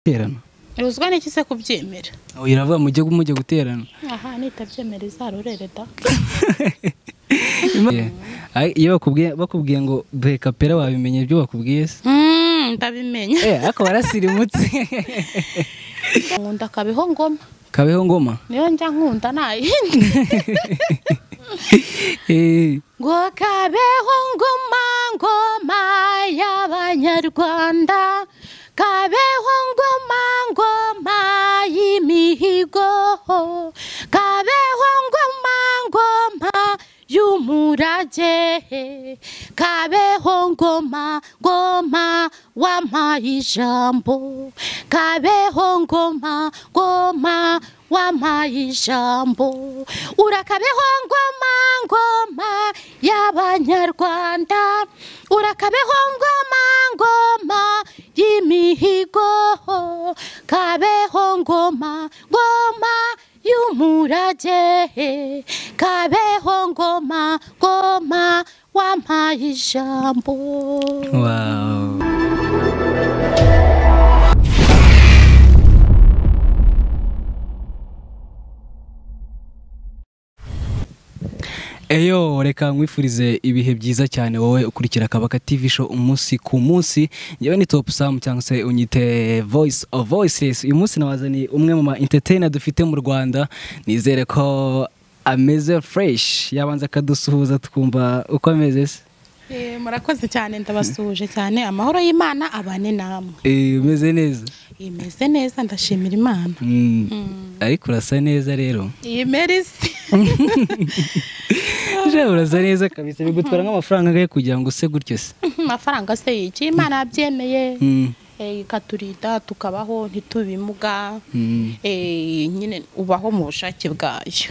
Terana. Uzwa n'iki se kubyemera? Iravuga mujye guterana. Aha nitabyemera izarurere da. Iyo bakubwiye ngo duhe kapera wabimenye ibyo bakubwiye se? Ndabimenye. Ako barasirimutse. Nkunda kabeho ngoma. Kabeho ngoma? Niyo njya nkunda nayindi. Ngo kabeho ngoma ngoma y'Abanyarwanda. Kabeho ngoma ngoma y'imihigo. Kabeho ngoma ngoma y'umurage. Kabeho ngoma ngoma wampaye ijambo. Kabeho ngoma ngoma wampaye ijambo. Urakabeho ngoma ngoma y'Abanyarwanda. Urakabeho ngoma ngoma y'imihigo. Kabeho ngoma ngoma y'umurage. Kabeho ngoma ngoma wampaye ijambo. Wow. Eyo reka nkwifurize ibihe byiza cyane wowe ukurikira Kabaka TV show umunsi ku munsi. Nyewe ni Top Sam cyangwa se unyite Voice of Voices. Uyu munsi nawazaniye umwe mu entertainer dufite mu Rwanda. Nizere ko ameze fresh. Yabanza kadusuhuza twumva uko ameze se. Murakoze cyane ndabasuhuje cyane amahoro y'Imana abane namwe. Umeze neza? Imeze neza ndashimira Imana. Ariko urasa neza rero. Merisi. Urasa neza kabisa bigutwara nk'amafaranga gahe kugira ngo use gutyo se. Amafaranga se iki Imana yabyemeye. Ikaturida tukabaho ntitubimuga. Nyine ubaho mu bushake bwayo.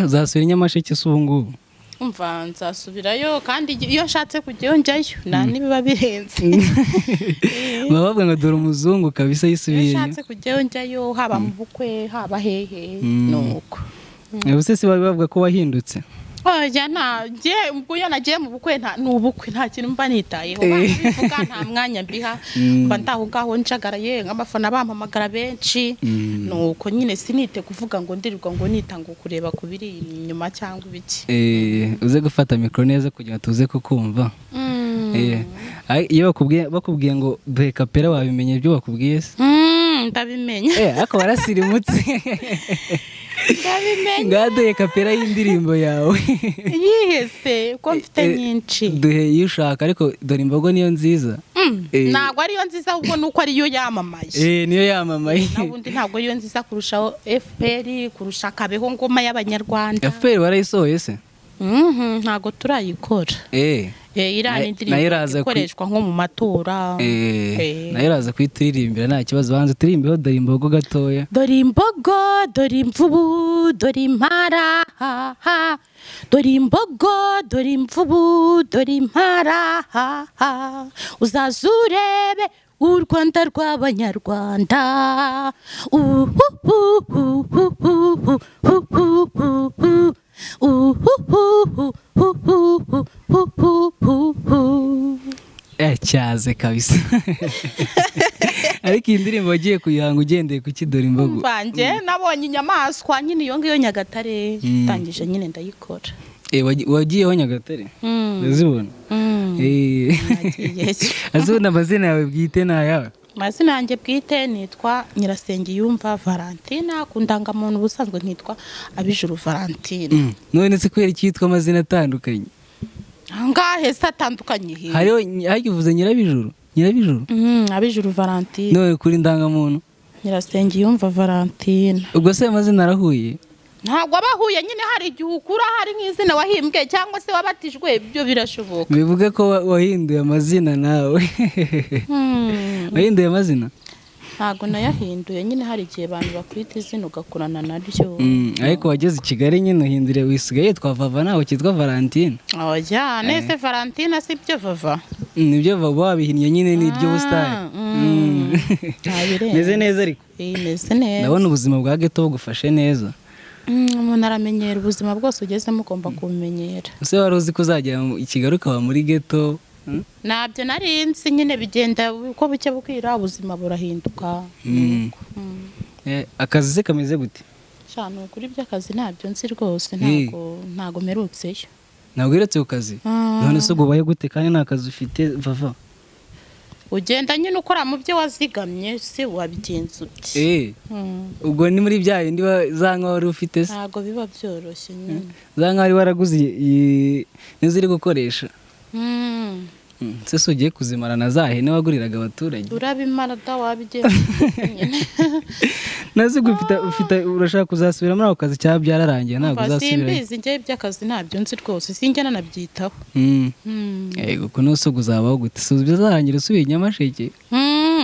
Uzasubira Nyamasheke se ubu ngubu? Umva nzasubirayo kandi iyo nshatse kujyayo njyayo nta nibiba birenze. Bavuga ngo dore umuzungu kabisa yisubiye. Iyo nshatse kujyayo njyayo haba mu bukwe haba hehe nuko. Ubuse si bavuga ko wahindutse? Oya ntagiye ubwo iyo nagiye mu bukwe n'ubukwe nta kintu mba nitayeho. Bavuga nta mwanya mbiha mba ndaho ngaho njagaraye nk'abafana bampamagara benshi nuko nyine sinite kuvuga ngo ndirirwa ngo nitanga kureba kubiri inyuma cyangwa ibiki. Uze gufata mikro neza kugira tuze kukumva. Iyo bakubwiye ngo duhe kapera wabimenye ibyo bakubwiye se? Ndabimenye. Ako barasirimutse. Ndabimenye. Ngaduhe kapera y'indirimbo yawe. Yihese ko mfite nyinshi. Duhe iyo ushaka ariko dore imbogo niyo nziza. Ntabwo ariyo nziza ahubwo nuko ariyo yamamaye. Niyo yamamaye. Nabundi ntabwo ariyo nziza kurushaho FPR kurusha Kabeho ngoma y'Abanyarwanda. FPR warayisohoye se? Ntabwo turayikora. Irani indirimbo ikoreshwa nko mu matora. Nayo iraza kwituririmbira nta kibazo banze turirimbeho dore imbogo gatoya. Dore imbogo dore imvubu dore impara. Dore imbogo dore imvubu dore impara. Uzazurebe u Rwanda rw'Abanyarwanda. Cyaze kabisa. Ariko indirimbo wagiye kuyihanga ugendeye ku kidora imbogo. Mvange nabonye inyamaswa nyine iyo ngiyo Nyagatare tangije nyine ndayikora. Wagiyeho Nyagatare? Uzibona? Azubona amazina yawe bwite nayawe? Amazina yanjye bwite nitwa Nyirasengiyumva Valentina ku ndangamuntu ubusanzwe nitwa Abijuru Valentina. None se kwera cyitwa amazina atandukanye? Ngahe se atandukanye he? Hariho hagivuze Nyirabijuru? Abijuru Valentina. None kuri ndangamuntu? Nyirasengiyumva Valentina. Ubwo se amazina arahuye? Ntabwo abahuye nyine hari igihe ukura hari nk'izina wahimbwe cyangwa se wabatijwe ibyo birashoboka. Bivuga ko wahinduye amazina nawe. Wahinduye amazina? Ntabwo nayahinduye nyine hari igihe abantu bakwita izina ugakurana naryo. Ariko wageze i Kigali nyine uhindure wisigaye yitwa Vava nawe kitwa Valentina. Oya nese Valentina si byo Vava. Nibyo Vava wabihinnye nyine n'iryo busitani. Meze neza ariko? Meze neza. Ndabona ubuzima bwa ghetto bugufashe neza. umuntu aramenyera ubuzima bwose ugezemo ugomba kumenyera. Ese wari uzi ko uzajya i Kigali ukaba muri ghetto nabyo narinzi nyine bigenda uko buke bukira ubuzima burahinduka. akazi se kameze gute? Cyane ukuri by'akazi ntabyo nzi rwose ntago merutseyo. Ntabwo wiretse ku kazi? None se ubaye gute kandi nta kazi ufite Vava? Ugenda nyine ukora mu byo wazigamye se wabigenza ute? Ubwo ni muri bya yindi za nka wari ufite se? Ntago biba byoroshye nyine. Za nka wari waraguze nizo uri gukoresha? Se ugiye kuzimarana za hene waguriraga abaturage? Urabimara da wabigenza nyine. Nazi ufite urashaka kuzasubira muri ako kazi cyangwa byararangiye ntabwo uzasubira? Simbizi njye by'akazi ntabyo nzi rwose sinjye nanabyitaho. Yego ko nusugu zabaho gute? So bizarangira usubira Nyamasheke?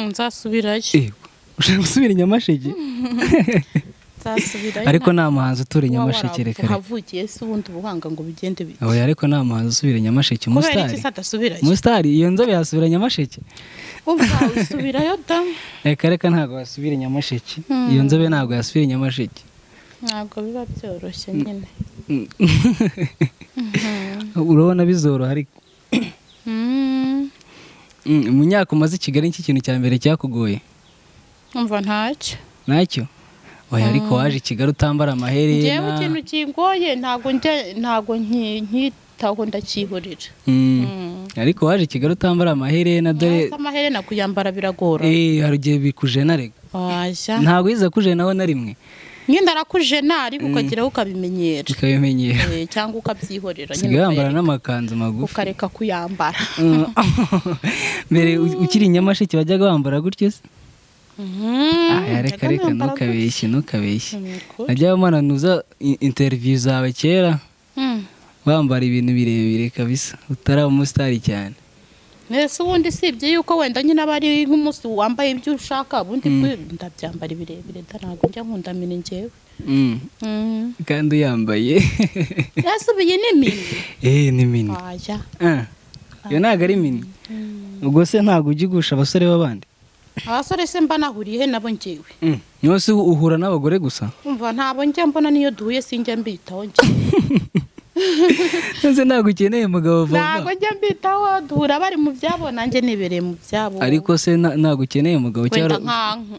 Nzasubirayo. Ushaka gusubira Nyamasheke? Nzasubirayo. Ariko nta muhanzi utura Nyamasheke reka. Havukiye se ubundi ubuhanga ngo bigende bite? Oya ariko nta muhanzi usubira Nyamasheke Mustari. Kubera iki sadasubirayo? Mustari iyo nzobe yasubira Nyamasheke? Umva usubirayo da. Reka ntabwo wasubira Nyamasheke. Iyo nzobe ntabwo yasubira Nyamasheke. Ntabwo biba byoroshye nyine. Urabona bizoroha ariko. Mu myaka umaze i Kigali iki kintu cya mbere cyakugoye? Umva ntacyo. Ntacyo? Oya ariko waje i Kigali utambara amaherena. Ngewe ikintu kingoye ntago nkitaho ndakihorera. Ariko waje i Kigali utambara amaherena dore amaherena kuyambara biragora. Hari igihe bikujena rega. Ntabwo yiza kujenaho na rimwe. Nyine arakujena ariko ukageraho ukabimenyera. Cyangwa ukabyihorera. Sigaye yambara n'amakanzu magufi. Ukareka kuyambara. Mbere ukiri Nyamasheke wajyaga wambara gutyo se? Reka ntukabeshye. Najyaga mananuza interview zawe kera wambara ibintu birebire kabisa utaraba umusitari cyane. Nese ubundi sibye yuko wenda nyine abari nk'umunsi wambaye ibyo ushaka ubundi ndabyambara ibirebire ntabwo njya nkundamira njyewe. Kandi uyambaye yasubiye ni mini. Ni mini. Iyo ntabwo ari mini. Ubwo se ntabwo ujya ugusha abasore b'abandi? Abasore se mba nahuriye nabo njyewe. Nyose uhura n'abagore gusa? Umva ntabwo njya mbona niyo duhuye sinjya mbitaho njyewe. Nze ntabwo ukeneye umugabo Vava? Ntabwo njya mbitaho duhura bari mu byabo nanjye nibereye mu byabo. Ariko se ntabwo ukeneye umugabo cyangwa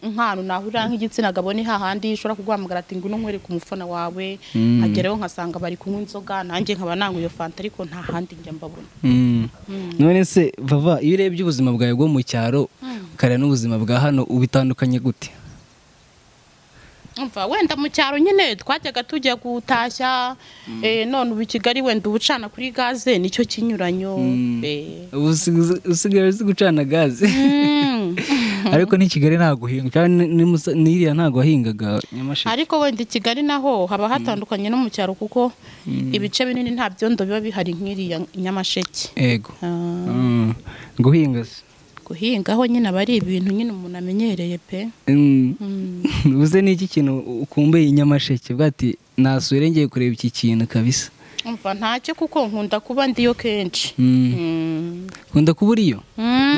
nk'ahantu nahurira nk'igitsina gabo ni hahandi ushobora kuguhamagara ati ngwino nkwereke umufana wawe agereho nkasanga bari kunywa inzoga nanjye nkaba nanywa iyo fanta ariko nta handi njya mbabona. None se Vava iyo urebye ubuzima bwawe bwo mu cyaro ukareba n'ubuzima bwa hano ubitandukanye gute? Umva wenda mu cyaro nyine twajyaga tujya gutashya none ubu i Kigali wenda ubucana kuri gaze nicyo kinyuranyo. Usigaye uzi gucana gaze? Ariko ni Kigali ntabwo uhinga cyane n'iriya ntabwo wahingaga Nyamasheke. Ariko wenda i Kigali naho haba hatandukanye no mu cyaro kuko ibice binini nta byondo biba bihari nk'iriya Nyamasheke. Yego. Guhinga se? Guhingaho nyine aba ari ibintu nyine umuntu amenyereye pe. Uze n'iki kintu ukumbuye Nyamasheke bwati nasubire ngiye kureba iki kintu kabisa? Umva ntacyo kuko nkunda kuba ndiyo kenshi. Nkunda kuba uriyo?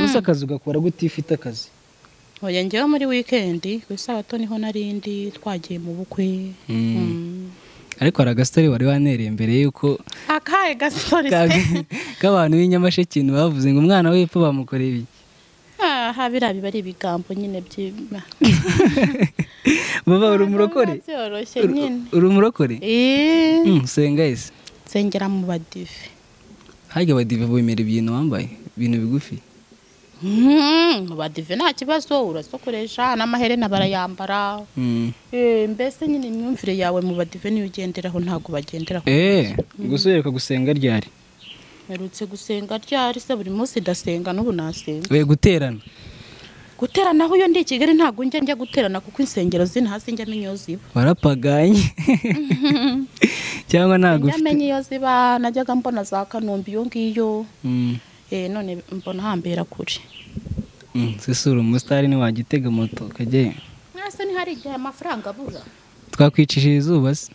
Nusa akazi ugakora gute ifite akazi? Oya njyewe muri weekend ku isabato niho narindi twagiye mu bukwe. Ariko hari agasitari wari wanereye mbere yuko akahe gasitari k'abantu b'Inyamasheke bavuze ngo umwana w'epfo bamukoreye ibiki? Biriya biba ari ibigambo nyine by'Imana. Baba uri umurokore? Uri umurokore? Senga ese? Sengera mu badive. Harya abadive bemera ibintu wambaye ibintu bigufi? Mu badive nta kibazo urasokoresha n'amaherena barayambara. Mbese nyine imyumvire yawe mu badive niyo ugenderaho ntabwo bagenderaho. Gusubiruka gusenga ryari? Merutse gusenga ryari se buri munsi ndasenga n'ubu nasenga. Guterana? Guterana aho iyo ndi i Kigali ntabwo njya guterana kuko insengero zina hasi njya menya iyo ziba. Warapaganye? Cyangwa ntabwo ufite? Njya menya iyo ziba najyaga mbona za Kanombe iyo ngiyo. None mbona hambera kure. Sesura umusitari ni wagitega moto kajye? Nase ni hari igihe amafaranga abura. Twakwicishije izuba se?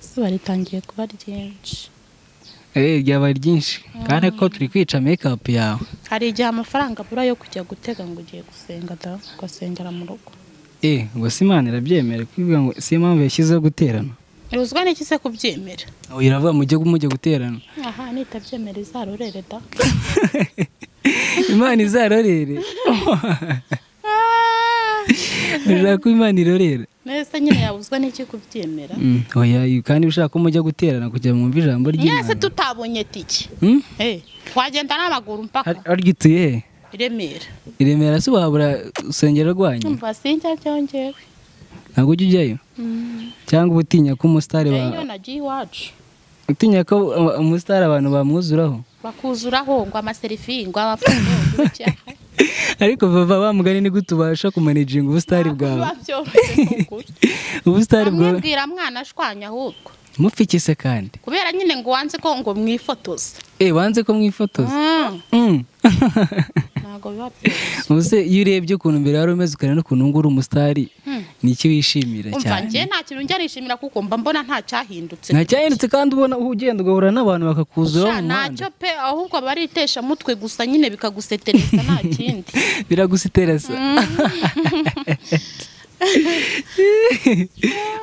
Izuba ritangiye kuba ryinshi. Ryabaye ryinshi kandi ko turi kwica make-up yawe. Hari igihe amafaranga abura yo kujya gutega ngo ugiye gusenga ugasengera mu rugo. Ngo si Imana irabyemera kuvuga ngo si impamvu yashyizeho guterana? Uzwa n'iki se kubyemera? Iravuga mujye guterana. Nitabyemera izarorere da. Imana izarorere. Ushaka ko Imana irorera. Nese nyine yabuzwa n'iki kubyemera. Oya kandi ushaka ko mujya guterana kujya mwumva ijambo ry'Imana. Yese tutabonye tiki. Twagenda n'amaguru mpaka. Argituye. Iremera se wabura usengero rwanyu. Umva sinjya byongewe. Ntabwo ujya ujyayo. Cyangwa ubutinya ko umusitari Iyo nagiye iwacu. Utinya ko umusitari abantu bamwuzuraho. Bakuzuraho ngo amaserifi ngo abafungo cyane. Ariko bava bamugani ni gute ubasha kumanaginga ubusitari bwawe. Ubusitari bwawe. Mwibwira mwana ashwanya ahubwo. Mupfikise kandi. Kubera nyine ngo wanze ko ngo mwifotoza. Wanze ko mwifotoza. Ntago biba byose. Ubuse iyo urebye ukuntu mbere wari umeze ukana n'ukuntu ngura umusitari niki wishimira cyane. Umva nje nta kintu njya nishimira kuko mba mbona nta cyahindutse. Nta cyahindutse kandi ubona ugenda ugahura n'abantu bakakuzura mu muhanda. Ntacyo pe ahubwo baritesha mutwe gusa nyine bikagusetereza nta kindi. Biragusetereza.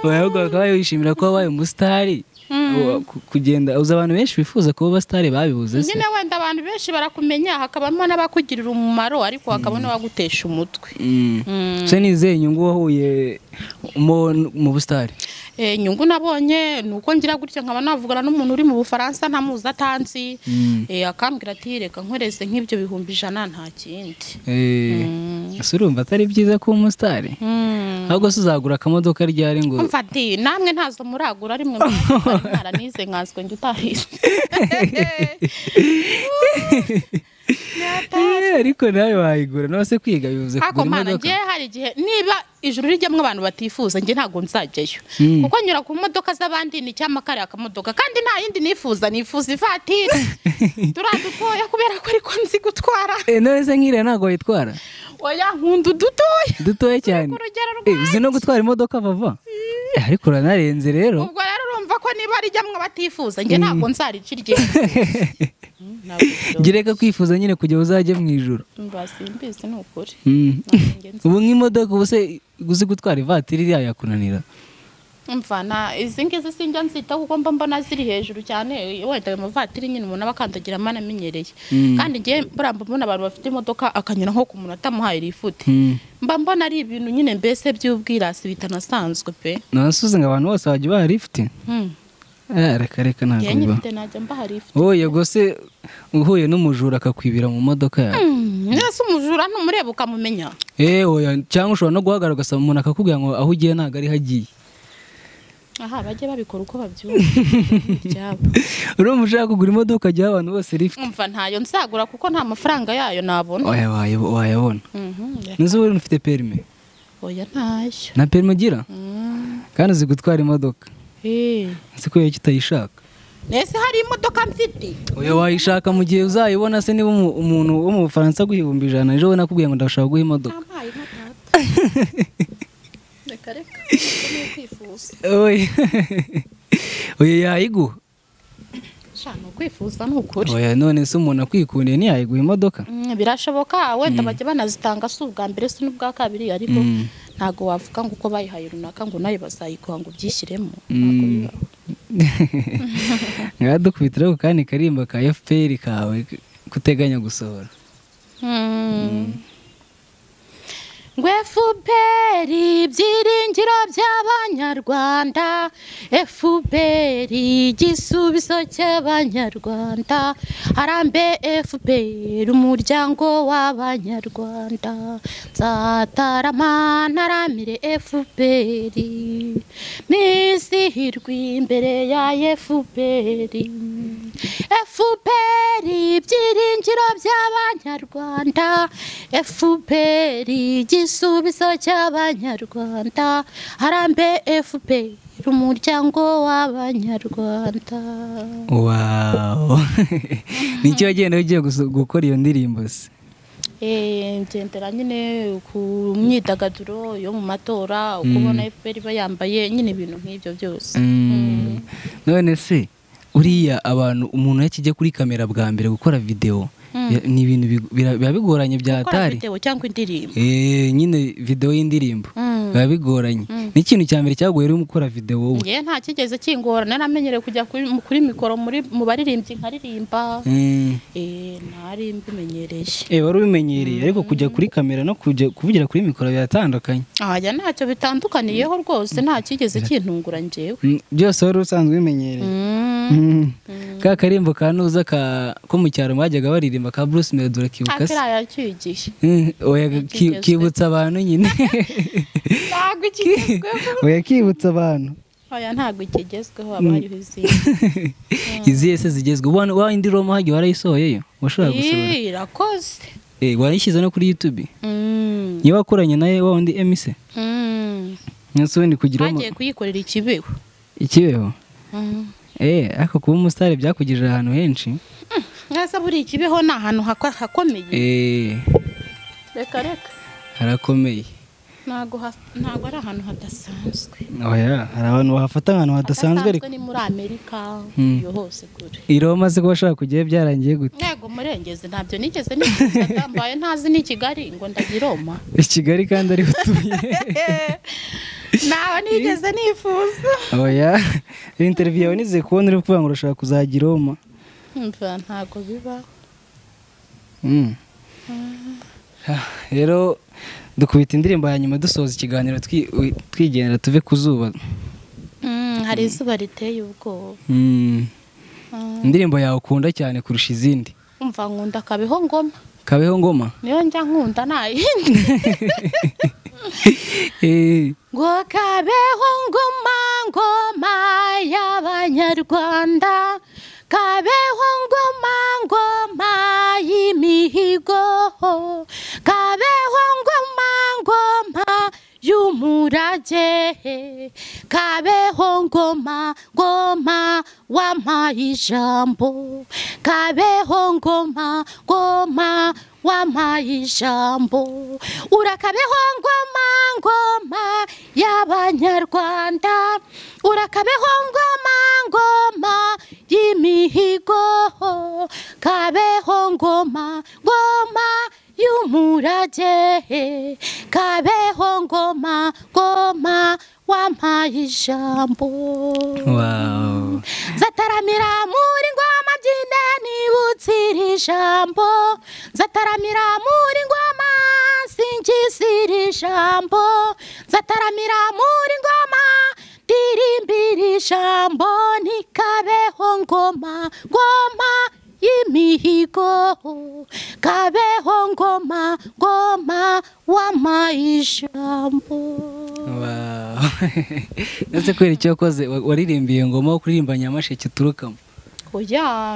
Ahubwo bakaba wishimira ko wabaye umusitari. Kugenda uza abantu benshi bifuza kuba abasitari babibuze se. Nyine wenda abantu benshi barakumenya hakabamo n'abakugirira umumaro ariko hakabona bagutesha umutwe. Se nizeye inyungu wahuye mu busitari. Inyungu nabonye nuko ngira gutya nkaba navugana n'umuntu uri mu Bufaransa ntamuzi atanzi. Akambwira ati reka nkoreze nk'ibyo 100 nta kindi. Ese urumva atari byiza kuba umusitari? Ahubwo se uzagura akamodoka ryari ngo. Umva ati namwe ntazo muragura rimwe naranize nkazwe njye utahise. Ariko nawe wayigura nose kwiga bivuze kugura imodoka. Ngiye hari igihe niba ijuru rijyamwe abantu batifuza ngiye ntago nzajyayo. Kuko nyura ku modoka z'abandi ni cyamakare akamodoka kandi nta yindi nifuza ivatiri. Turadutoya kubera ko ariko nzi gutwara. Nose nkire ntago wayitwara. Oya nkundu dutoya cyane. Uzi no gutwara imodoka vava. Ariko uranarenze rero. Ubwo rero urumva ko niba rijyamwe batifuza ngiye ntago nzaricirye. Gireka kwifuza nyine kujya uzajye mu ijuru. Simbizi ni ukuri. Ubu nk'imodoka ubuse uzi gutwara ivatiri iriya yakunanira. Mfana izi ngizi sinjya nzita kuko mba mbona ziri hejuru cyane wenda mu vatiri nyine umuntu abakandagira amana amenyereye. Kandi ngiye buramba mbona abantu bafite imodoka akanyura nko ku muntu atamuhaye rifute. Mba mbona ari ibintu nyine mbese by'ubwirasi bitanasanzwe pe. Nasuze ngo abantu bose bajya barifite. Reka ntabwo biba. Yego se uhuye n'umujura akakwibira mu modoka yawe. Nese umujura ntumureba ukamumenya. Oya cyangwa ushobora no guhagarara ugasaba umuntu akakubwira ngo aho ugiye ntabwo ari hagiye. Aha bajye babikora uko babyumva. Urumva ushaka kugura imodoka ajya abantu bose lift. Umva ntayo nsagura kuko nta mafaranga yayo nabona. Oya wayabona. Nizo uri ufite permis. Oya ntayo. Na permis ugira? Kandi uzi gutwara imodoka. Siko yake utayishaka. Nese hari imodoka mfite. Oya wayishaka mu gihe uzayibona se niba umuntu wo mu Bufaransa guhibumba 100 ejo nakubwiye ngo ndashaka guha imodoka. Reka kwifuza. Oya yayiguha. Shano kwifuza n'ukuri. Oya none se umuntu akwikundiye ni yayiguha imodoka. Birashoboka wenda bajye banazitanga su ubwa mbere se n'ubwa kabiri ariko ntago wavuga ngo uko bayihaye runaka ngo nayo bazayikuha ngo byishyiremo. Ntago bibaho. Ngadukubitira kandi karimba ka FPR kawe kuteganya gusohora. FPR ibyiringiro by'abanyarwanda, FPR igisubizo cy'abanyarwanda, harambe FPR umuryango w'abanyarwanda, nzatarama naramire FPR, nizihirwe imbere ya FPR, FPR ibyiringiro by'abanyarwanda, FPR igisubizo cy'abanyarwanda, harambe FPR umuryango w'abanyarwanda. Wow. Nicyo wagenda ugiye gukora iyo ndirimbo se? Ngendera nyine ku myidagaduro yo mu matora ukubona FPR bayambaye nyine ibintu nk'ibyo byose. None se uriya abantu umuntu yakijya kuri kamera bwa mbere gukora video ni ibintu biba bigoranye bya atari video cyangwa indirimbo nyine video y'indirimbo biba bigoranye n'ikintu cya mbere cyagoye uri gukora video wowe nge nta kigeze kingora naramenyereye kujya kuri mikoro mu baririmbyi nkaririmba ntari mbimenyereye wari ubimenyereye ariko kujya kuri kamera no kujya kuvugira kuri mikoro biratandukanye ya ntacyo bitandukaniyeho rwose nta kigeze kintungura njyewe byose wari usanzwe ubimenyereye ka karimbo kanuza ko mu cyaro mwajyaga baririmba ka Bruce Melody urakibuka se akira yakigisha kibutsa abantu nyine ntabwo ikigezweho kibutsa abantu ntabwo ikigezweho haba hariho izindi izihe se zigezweho wa indi Roma hagiye warayisohoyeyo washobora gusohora irakoze warayishyize no kuri YouTube niba wakoranye nawe wa undi emise nyose ubundi kugira bagiye kuyikorera ikibeho ariko kuba umusitari byakugirira ahantu henshi neza buri ikibeho ni ahantu hakomeye reka harakomeye ntabwo ari ahantu hadasanzwe hari abantu bahafata ahantu hadasanzwe ariko ni muri Amerika iyo hose kure Roma se ko bashaka kujyayo byarangiye gute yego murengeze ntabyo nigeze nifuza mbaye ntazi ni Kigali ngo ndagira Roma Kigali kandi ari utuye nawe nigeze nifuza interview yawe nize kubona uri kuvuga ngo urashaka kuzagira Roma ntabwo biba rero dukubita indirimbo ya nyuma dusoza ikiganiro twigendera tuve ku zuba hari izuba riteye ubwoba indirimbo yawe ukunda cyane kurusha izindi umva nkunda Kabeho Ngoma niyo njya nkunda nta yindi ngo Kabeho Ngoma y'Abanyarwanda Kabeho Ngoma y'imihigo Kabeho Ngoma y'umurage Kabeho Ngoma wampaye ijambo Kabeho Ngoma wampaye ijambo urakabeho Ngoma y'Abanyarwanda urakabeho Ngoma y'imihigo Kabeho Ngoma y'umurage Kabeho Ngoma wampaye ijambo zataramira muri Ngoma byine nibutsira ijambo zataramira muri Ngoma singisira ijambo zataramira muri Ngoma dirimbira ijambo ni Kabeho Ngoma y'imihigo Kabeho Ngoma wampaye ijambo ndetse kwera icyo wakoze waririmbiye ngoma wo kuririmba Nyamasheke uturukamo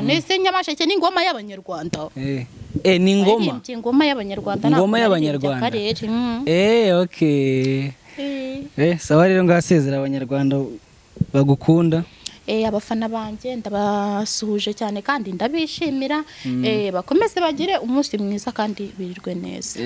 nese Nyamasheke ni Ngoma y'Abanyarwanda ni Ngoma y'Abanyarwanda Ngoma y'Abanyarwanda sawa rero ngasezera Abanyarwanda bagukunda abafana banjye ndabasuhuje cyane kandi ndabishimira bakomeze bagire umunsi mwiza kandi birirwe neza